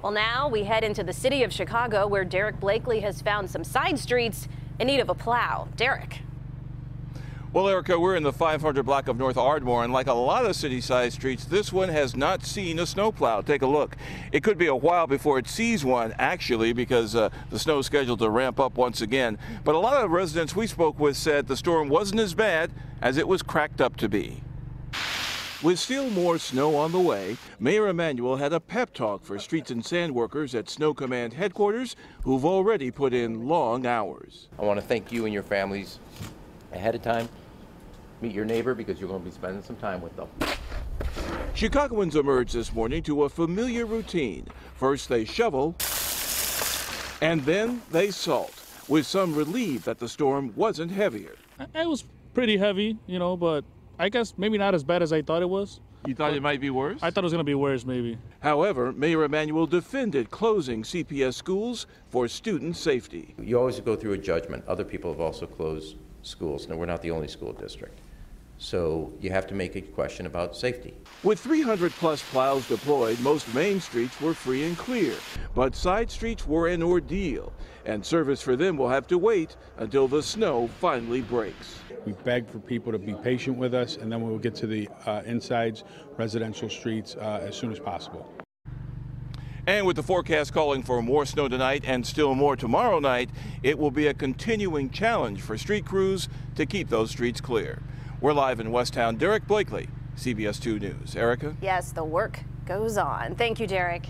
Well, now we head into the city of Chicago, where Derek Blakely has found some side streets in need of a plow. Derek. Well, Erica, we're in the 500 block of North Ardmore, and like a lot of city-side streets, this one has not seen a snowplow. Take a look. It could be a while before it sees one, actually, because the snow is scheduled to ramp up once again. But a lot of residents we spoke with said the storm wasn't as bad as it was cracked up to be. With still more snow on the way, Mayor Emanuel had a pep talk for streets and sand workers at Snow Command headquarters who've already put in long hours. I want to thank you and your families ahead of time. Meet your neighbor because you're going to be spending some time with them. Chicagoans emerged this morning to a familiar routine. First they shovel, and then they salt, with some relief that the storm wasn't heavier. It was pretty heavy, but I guess maybe not as bad as I thought it was. You thought it might be worse? I thought it was going to be worse, maybe. However, Mayor Emanuel defended closing CPS schools for student safety. You always go through a judgment. Other people have also closed schools. No, we're not the only school district. So you have to make a question about safety. With 300 plus plows deployed, most main streets were free and clear, but side streets were an ordeal, and service for them will have to wait until the snow finally breaks. We begged for people to be patient with us, and then we will get to the insides, residential streets as soon as possible. And with the forecast calling for more snow tonight and still more tomorrow night, it will be a continuing challenge for street crews to keep those streets clear. We're live in Westtown. Derek Blakely, CBS 2 News. Erica? Yes, the work goes on. Thank you, Derek.